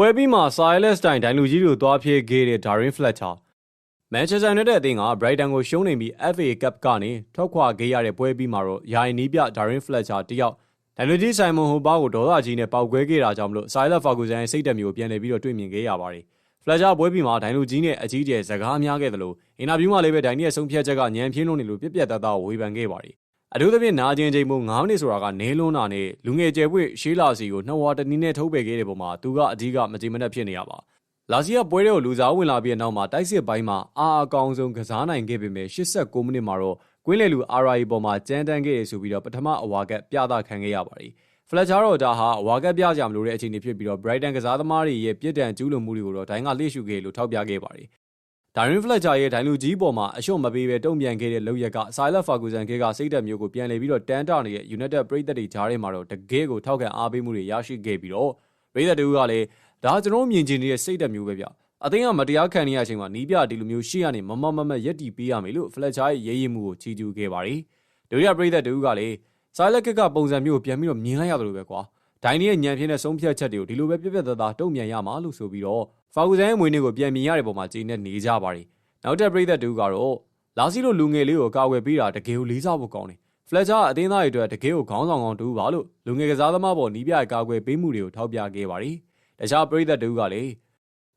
ပွဲပြီးမှာ Silas တိုင်ဒိုင်လူကြီးတို့သွားဖြေခဲ့တဲ့ Darren Fletcher မန်ချက်စတာယူနိုက်တက်အသင်းက Brighton ကိုရှုံးနေပြီး FA Cup ကနေထွက်ခွာခဲ့ရတဲ့ပွဲပြီးမှာတော့ယာယီနီးပြ Darren Fletcher တယောက်ဒိုင်လူကြီး Simon Hoba ကိုဒေါသကြီးနဲ့ပေါက်ကွဲခဲ့တာကြောင့်မလို့ Silas Ferguson ရဲ့စိတ်တက်မျိုးပြန်လည်ပြီးတော့တွေ့မြင်ခဲ့ရပါတယ်။ Fletcher ပွဲပြီးမှာဒိုင်လူကြီးနဲ့အကြီးကျယ်စကားများခဲ့တယ်လို့အင်တာဗျူးမှာလည်းပဲဒိုင်ရဲ့ဆုံးဖြတ်ချက်ကညံပြင်းလုံးနေလို့ပြက်ပြက်သားသားဝေဖန်ခဲ့ပါတယ်။အထူးသဖြင့်နာကျင်ချိန်ပုံ9မိနစ်ဆိုတာကနဲလွန်းတာနဲ့လူငယ်ကျယ်ပွေရှေးလာစီကိုနှစ်ဝါတနည်းနဲ့ထုတ်ပယ်ခဲ့တဲ့ပုံမှာသူကအကြီးကမကြည်မနှက်ဖြစ်နေရပါလာစီကပွဲတွေကိုလူစားဝင်လာပြီးတဲ့နောက်မှာတိုက်စစ်ပိုင်းမှာအကောင်ဆုံးကစားနိုင်ခဲ့ပေမဲ့89မိနစ်မှာတော့ကွင်းလေလူ RI ပေါ်မှာကြမ်းတမ်းခဲ့ရဆိုပြီးတော့ပထမအဝါကပြသခံခဲ့ရပါတယ်။ Fletcher တော့ဒါဟာအဝါကပြကြမလို့တဲ့အခြေအနေဖြစ်ပြီးတော့ Brighton ကစားသမားတွေရဲ့ပြစ်ဒဏ်ကျူးလွန်မှုတွေကိုတော့ဒိုင်ကလှည့်ရှုခဲ့လို့ထောက်ပြခဲ့ပါတယ်။ Darren Fletcher ရဲ့ဒိုင်လူကြီးပေါ်မှာအရှုံ့မပေးပဲတုံ့ပြန်ခဲ့တဲ့လုပ်ရက်က Silas Ferguson ကစိတ်သက်မျိုးကိုပြန်လည်ပြီးတော့တန်းတနေတဲ့ United ပရိသတ်တွေကြားထဲမှာတော့တကယ်ကိုထောက်ခံအားပေးမှုတွေရရှိခဲ့ပြီးတော့ပရိသတ်တွေကလည်းဒါကျွန်တော်မြင်ချင်နေတဲ့စိတ်သက်မျိုးပဲဗျ။အသင်းကမတရားခံနေရချိန်မှာနီးပြဒီလိုမျိုးရှေ့ကနေမမရက်တီပေးရမယ်လို့ Fletcher ရဲ့ရေးရည်မှုကိုချီးကျူးခဲ့ပါတယ်။ဒုတိယပရိသတ်တွေကလည်း Silas ကပုံစံမျိုးကိုပြန်ပြီးတော့မြင်လိုက်ရသလိုပဲကွာ။ဒိုင်ရဲ့ညံပြင်းတဲ့ဆုံးဖြတ်ချက်တွေကိုဒီလိုပဲပြက်ပြက်သားသားတုံ့ပြန်ရမှာလို့ဆိုပြီးတော့ Ferguson ရဲ့မွေးနေ့ကိုပြန်မြင်ရတဲ့ပုံမှာကျေနပ်နေကြပါတယ်။နောက်တဲ့ပရိသတ်တွေကတော့လာစီလိုလူငယ်လေးကိုကာကွယ်ပေးတာတကယ်ကိုလေးစားဖို့ကောင်းတယ်။ Fletcher အသင်းသားတွေအတွက်တကယ်ကိုခေါင်းဆောင်ကောင်းတူပါလို့လူငယ်ကစားသမားပေါ်နီးပြကာကွယ်ပေးမှုတွေကိုထောက်ပြခဲ့ပါတယ်။တခြားပရိသတ်တွေကလည်း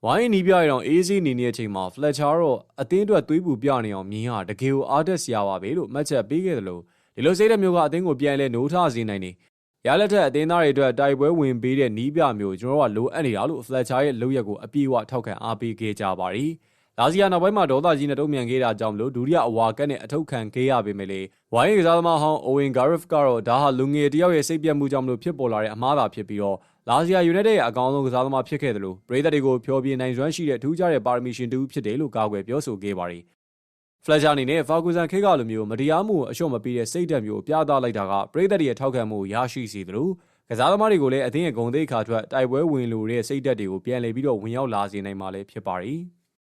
ဝိုင်းနီးပြရအောင်အေးဆေးနေတဲ့အချိန်မှာ Fletcher တော့အသင်းအတွက်သွေးပူပြနေအောင်မြင်ရတကယ်ကိုအားတက်စရာပါပဲလို့မှတ်ချက်ပေးခဲ့တယ်လို့ဒီလိုစိတ်ဓာတ်မျိုးကအသင်းကိုပြန်လဲနိုးထစေနိုင်တယ်။ရလက်ထက်အသင်းသားတွေအတွက်တိုက်ပွဲဝင်ပေးတဲ့နီးပြမျိုးကျွန်တော်တို့ကလိုအပ်နေတာလို့ Fletcher ရဲ့လုပ်ရက်ကိုအပြည့်အဝထောက်ခံအားပေးခဲ့ကြပါတယ်။လာစီယာနောက်ပိုင်းမှာဒေါသကြီးနဲ့တုံ့ပြန်ခဲ့တာကြောင့်မလို့ဒုတိယအဝါကတ်နဲ့အထုတ်ခံခဲ့ရပေမဲ့လေဝိုင်းကစားသမားဟောင်း Owen Gareth ကတော့ဒါဟာလူငယ်တယောက်ရဲ့စိတ်ပြတ်မှုကြောင့်မလို့ဖြစ်ပေါ်လာတဲ့အမှားသာဖြစ်ပြီးတော့လာစီယာ United ရဲ့အကောင်းဆုံးကစားသမားဖြစ်ခဲ့တယ်လို့ပရိသတ်တွေကိုဖျော်ဖြေနိုင်စွမ်းရှိတဲ့ထူးခြားတဲ့ပါရမီရှင်တူဖြစ်တယ်လို့ကာကွယ်ပြောဆိုခဲ့ပါတယ်။ Fletcher အနေနဲ့ Ferguson ခေတ်ကလိုမျိုးမတရားမှုကိုအလျှော့မပေးတဲ့စိတ်ဓာတ်မျိုးပြသလိုက်တာကပရိသတ်တွေရဲ့ထောက်ခံမှုကိုရရှိစေတယ်လို့ကစားသမားတွေကိုလည်းအသင်းရဲ့ဂုဏ်သိက္ခာအတွက်တိုက်ပွဲဝင်လိုတဲ့စိတ်ဓာတ်တွေကိုပြန်လည်ပြီးတော့ဝင်ရောက်လာစေနိုင်မှာလည်းဖြစ်ပါတယ်။